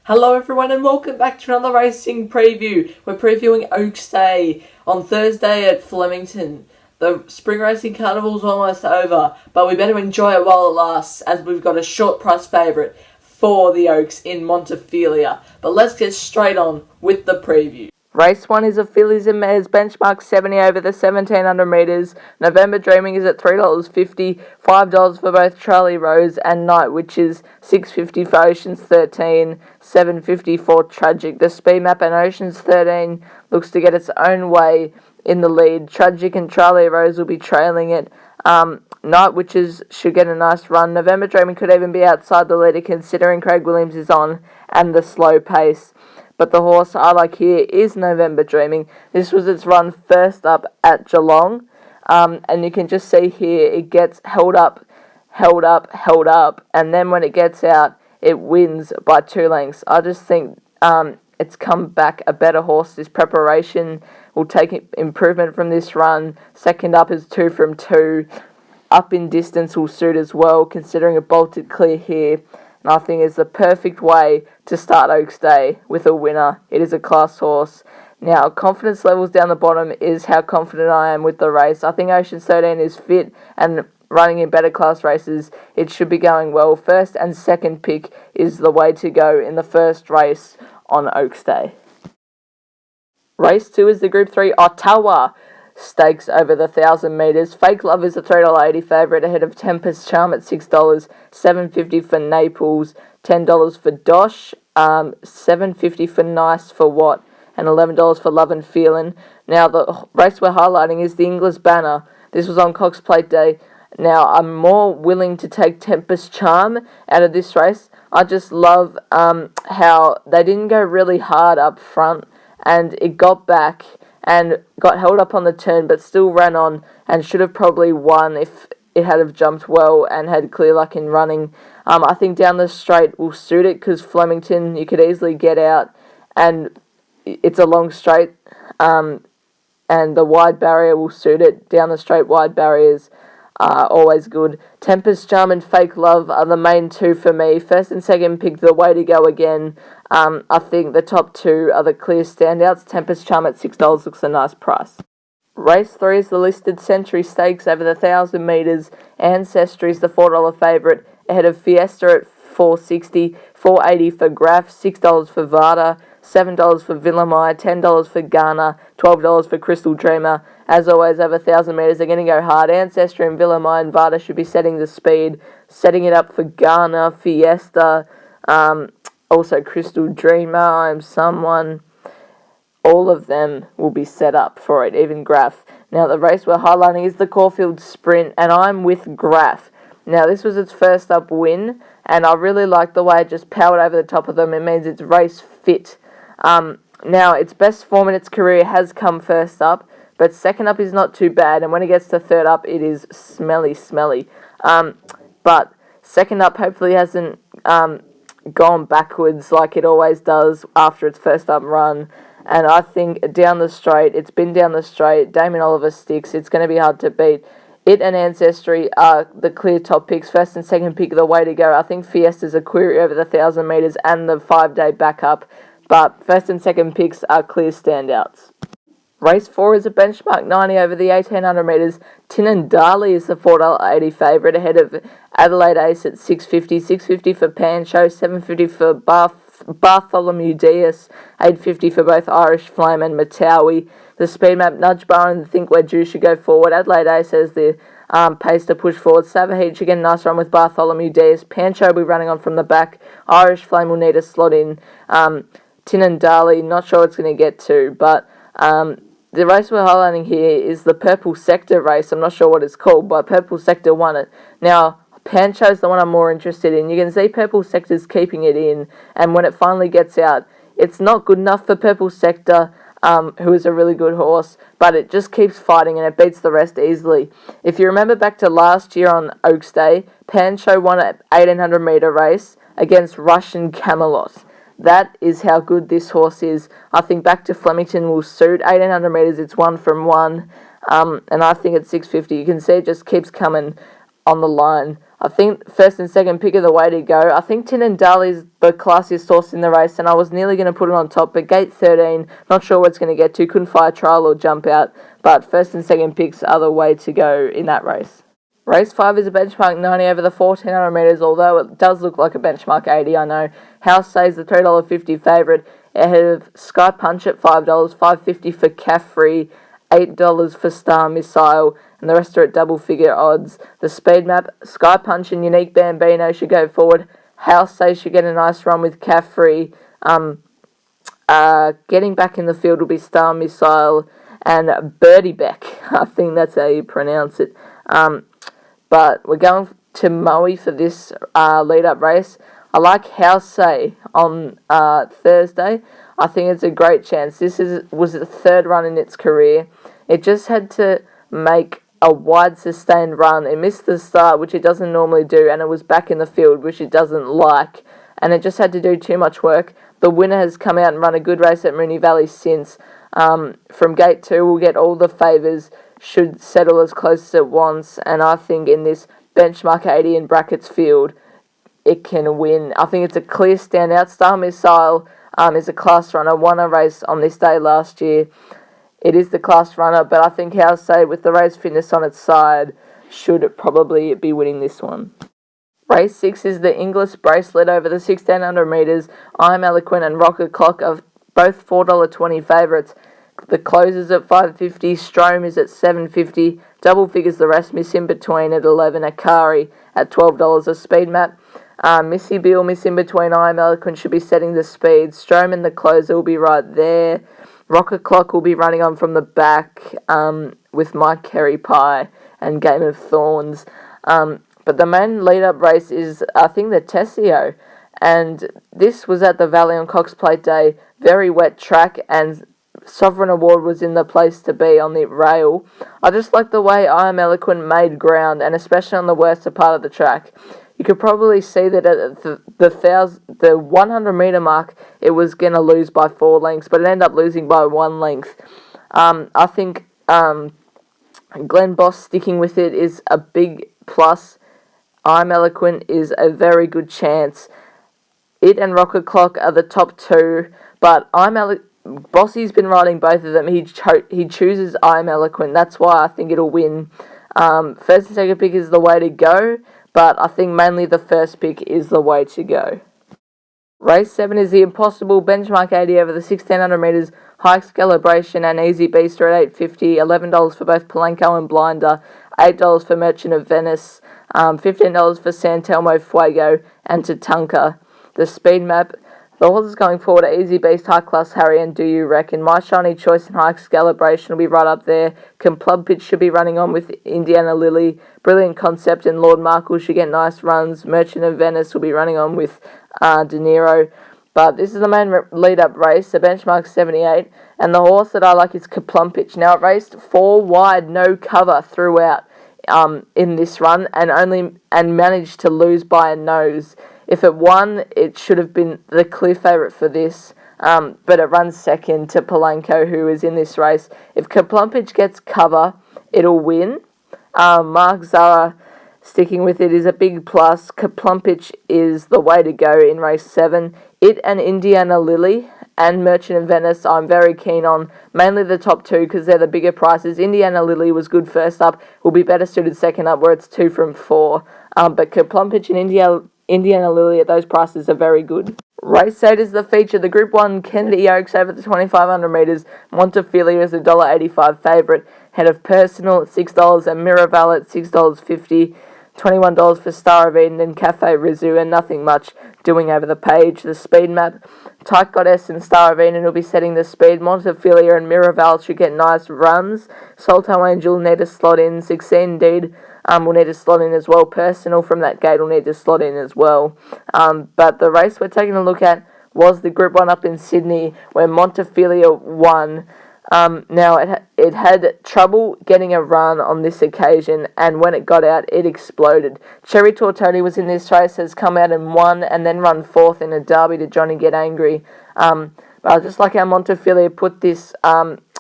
Hello everyone and welcome back to another racing preview. We're previewing Oaks Day on Thursday at Flemington. The spring racing carnival's almost over, but we better enjoy it while it lasts as we've got a short price favourite for the Oaks in Montefilia. But let's get straight on with the preview. Race 1 is a fillies and mares benchmark 70 over the 1700 metres. November Dreaming is at $3.50, $5 for both Tralee Rose and Night Witches, $6.50 for Oceans 13, $7.50 for Tragic. The speed map and Oceans 13 looks to get its own way in the lead. Tragic and Tralee Rose will be trailing it. Night Witches should get a nice run. November Dreaming could even be outside the leader considering Craig Williams is on and the slow pace. But the horse I like here is November Dreaming. This was its run first up at Geelong. And you can just see here it gets held up. And then when it gets out, it wins by 2 lengths. I just think it's come back a better horse. This preparation will take improvement from this run. Second up is 2 from 2. Up in distance will suit as well, considering it bolted clear here. And I think it's the perfect way to start Oaks Day with a winner. It is a class horse. Now, confidence levels down the bottom is how confident I am with the race. I think Ocean 13 is fit and running in better class races. It should be going well. First and second pick is the way to go in the first race on Oaks Day. Race 2 is the Group 3 Ottawa Stakes over the 1,000 metres. Fake Love is a $3.80 favourite ahead of Tempest Charm at $6, $7.50 for Naples, $10 for Dosh, $7.50 for Nice for What, and $11 for Love and Feelin'. Now, the race we're highlighting is the Inglis Banner. This was on Cox Plate Day. Now, I'm more willing to take Tempest Charm out of this race. I just love how they didn't go really hard up front, and it got back and got held up on the turn, but still ran on and should have probably won if it had have jumped well and had clear luck in running. I think down the straight will suit it because Flemington, you could easily get out, and it's a long straight, and the wide barrier will suit it. Down the straight, wide barriers are always good. Tempest Charm and Fake Love are the main 2 for me. First and second pick, the way to go again. I think the top 2 are the clear standouts. Tempest Charm at $6 looks a nice price. Race 3 is the listed Century Stakes over the 1,000 metres. Ancestry is the $4 favourite ahead of Fiesta at $4.60, $4.80 for Graff, $6 for Vada, $7 for Villami, $10 for Ghana, $12 for Crystal Dreamer. As always, over 1,000 metres, they're going to go hard. Ancestry and Villami and Vada should be setting the speed, setting it up for Ghana, Fiesta, also Crystal Dreamer, I Am Someone. All of them will be set up for it, even Graff. Now, the race we're highlighting is the Caulfield Sprint, and I'm with Graff. Now, this was its first up win, and I really like the way it just powered over the top of them. It means it's race fit. Now, its best form in its career has come first up, but second up is not too bad, and when it gets to third up, it is smelly. But second up hopefully hasn't gone backwards like it always does after its first up run. And I think down the straight, it's been down the straight, Damien Oliver sticks, it's going to be hard to beat. It and Ancestry are the clear top picks. First and second pick are the way to go. I think Fiesta's a query over the 1,000 metres and the 5-day backup, but first and second picks are clear standouts. Race 4 is a benchmark 90 over the 1,800 metres. Tinandali is the $4.80 favourite ahead of Adelaide Ace at $6.50, $6.50 for Pancho, $7.50 for Bartholomew Diaz, $8.50 for both Irish Flame and Matawi. The speed map, Nudge Bar and Think We're Due should go forward. Adelaide Ace has the pace to push forward. Savaheat should get a nice run with Bartholomew Diaz. Pancho will be running on from the back. Irish Flame will need a slot in. Tinandali, not sure it's going to get to, but the race we're highlighting here is the Purple Sector race. I'm not sure what it's called, but Purple Sector won it. Now, Pancho's the one I'm more interested in. You can see Purple Sector's keeping it in, and when it finally gets out, it's not good enough for Purple Sector, who is a really good horse, but it just keeps fighting and it beats the rest easily. If you remember back to last year on Oaks Day, Pancho won an 1,800 metre race against Russian Camelot. That is how good this horse is. I think back to Flemington will suit. 1,800 metres, it's 1 from 1. And I think at $6.50, you can see it just keeps coming on the line. I think first and second pick are the way to go. I think Tinandali is the classiest horse in the race, and I was nearly going to put it on top, but gate 13, not sure what it's going to get to. Couldn't fire trial or jump out, but first and second picks are the way to go in that race. Race 5 is a benchmark 90 over the 1400 metres, although it does look like a benchmark 80, I know. Housay is the $3.50 favourite, ahead of Sky Punch at $5, $5.50 for Caffrey, $8 for Star Missile, and the rest are at double figure odds. The speed map, Sky Punch and Unique Bambino should go forward. Housay should get a nice run with Caffrey. Getting back in the field will be Star Missile and Birdie Beck. I think that's how you pronounce it. But we're going to Moe for this lead-up race. I like Housay on Thursday. I think it's a great chance. This was the third run in its career. It just had to make a wide sustained run. It missed the start, which it doesn't normally do, and it was back in the field, which it doesn't like. And it just had to do too much work. The winner has come out and run a good race at Miravalle since. From gate 2, we'll get all the favours, should settle as close as it wants, and I think in this benchmark 80 in brackets field, it can win. I think it's a clear standout. Star Missile is a class runner, won a race on this day last year. It is the class runner, but I think Housay, with the race fitness on its side, should probably be winning this one. Race 6 is the Inglis Bracelet over the 1600 metres. Am Eloquent and Rocha Clock are both $4.20 favourites. The closes at $5.50, Strome is at $7.50, double figures the rest, Miss In Between at $11, Akari at $12 a speed map. Missy Beale, Miss In Between, Am Eloquent should be setting the speed. Strome and the closer will be right there. Rocha Clock will be running on from the back with Mike Kerry Pie and Game of Thorns. But the main lead-up race is, I think, the Tessio. And this was at the Valley on Cox Plate Day. Very wet track, and Sovereign Award was in the place to be on the rail. I just like the way Am Eloquent made ground, and especially on the worst part of the track. You could probably see that at the 100 metre mark, it was going to lose by 4 lengths, but it ended up losing by 1 length. I think Glenn Boss sticking with it is a big plus. Am Eloquent is a very good chance. It and Rocha Clock are the top 2, but Bossy's been riding both of them. He chooses Am Eloquent. That's why I think it'll win. First and second pick is the way to go, but I think mainly the first pick is the way to go. Race 7 is the Impossible benchmark 80 over the 1600 metres. High Celebration and Easy Beast are at $8.50, $11 for both Palenco and Blinder, $8 for Merchant of Venice, $15 for San Telmo Fuego and Tatanka. The speed map, the horses going forward are Easy Beast, High Class Harry and Do You Reckon. My Shiny Choice and High Celebration will be right up there. Kaplumpich should be running on with Indiana Lilly. Brilliant Concept and Lord Markel should get nice runs. Merchant of Venice will be running on with De Niro. But this is the main lead-up race, the benchmark 78. And the horse that I like is Kaplumpich. Now, it raced 4 wide, no cover throughout in this run and managed to lose by a nose. If it won, it should have been the clear favourite for this, but it runs second to Palenco, who is in this race. If Kaplumpich gets cover, it'll win. Mark Zara sticking with it is a big plus. Kaplumpich is the way to go in race 7. It and Indiana Lilly and Merchant of Venice I'm very keen on, mainly the top 2 because they're the bigger prices. Indiana Lilly was good first up, will be better suited second up where it's 2 from 4. But Kaplumpich and Indiana Lilly at those prices are very good. Race 8 is the feature. The Group 1 Kennedy Oaks over the 2500 metres. Montefilia is a $1.85 favourite. Head of Personal at $6 and Miravalle at $6.50. $21 for Star of Eden and Cafe Rizu, and nothing much doing over the page. The speed map, Tyche Goddess and Star of Eden will be setting the speed. Montefilia and Miravalle should get nice runs. Salto Angel will need to slot in. Succeed Indeed will need to slot in as well. Personal from that gate will need to slot in as well. But the race we're taking a look at was the Group 1 up in Sydney, where Montefilia won. Now, it had trouble getting a run on this occasion, and when it got out, it exploded. Cherry Tortoni was in this race, has come out and won, and then run 4th in a derby to Johnny Get Angry. But I just like how Montefilia put this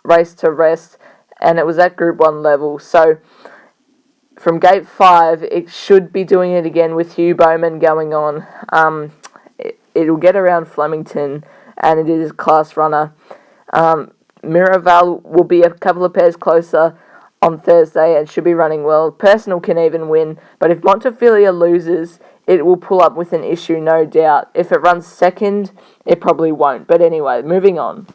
race to rest, and it was at Group 1 level. So, from gate 5, it should be doing it again with Hugh Bowman going on. It'll get around Flemington, and it is a class runner. Miravalle will be a couple of pairs closer on Thursday and should be running well. Personal can even win, but if Montefilia loses, it will pull up with an issue, no doubt. If it runs second, it probably won't. But anyway, moving on.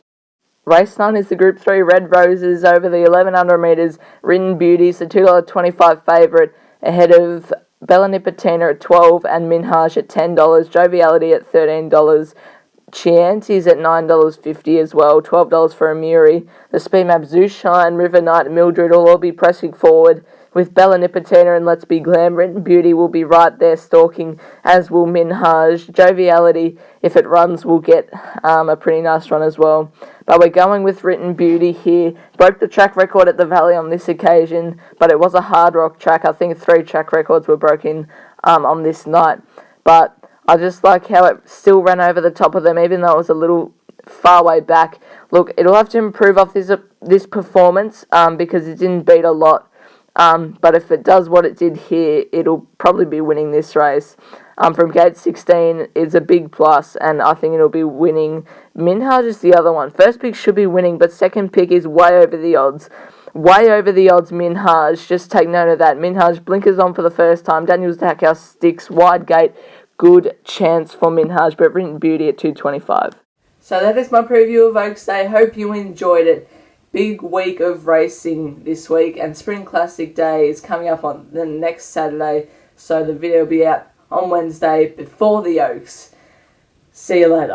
Race 9 is the Group 3 Red Roses over the 1100 metres. Written Beauties, the $2.25 favourite, ahead of Nipotina at $12 and Minhaaj at $10. Joviality at $13. Chianti's at $9.50 as well, $12 for Amiri. The Speed Map Zushine, River Knight, Mildred will all be pressing forward with Nipotina and Let's Be Glam. Written Beauty will be right there stalking, as will Minhaaj. Joviality, if it runs, will get a pretty nice run as well. But we're going with Written Beauty here. Broke the track record at the Valley on this occasion, but it was a hard rock track. I think 3 track records were broken on this night. But I just like how it still ran over the top of them, even though it was a little far way back. Look, it'll have to improve off this performance because it didn't beat a lot. But if it does what it did here, it'll probably be winning this race. From gate 16 is a big plus, and I think it'll be winning. Minhaaj is the other one. First pick should be winning, but second pick is way over the odds. Way over the odds, Minhaaj. Just take note of that. Minhaaj blinkers on for the first time. Daniel Stackhouse sticks wide gate. Good chance for Minhaaj, but Written Beauty at $2.25. So that is my preview of Oaks Day. Hope you enjoyed it. Big week of racing this week, and Spring Classic Day is coming up on the next Saturday, so the video will be out on Wednesday before the Oaks. See you later.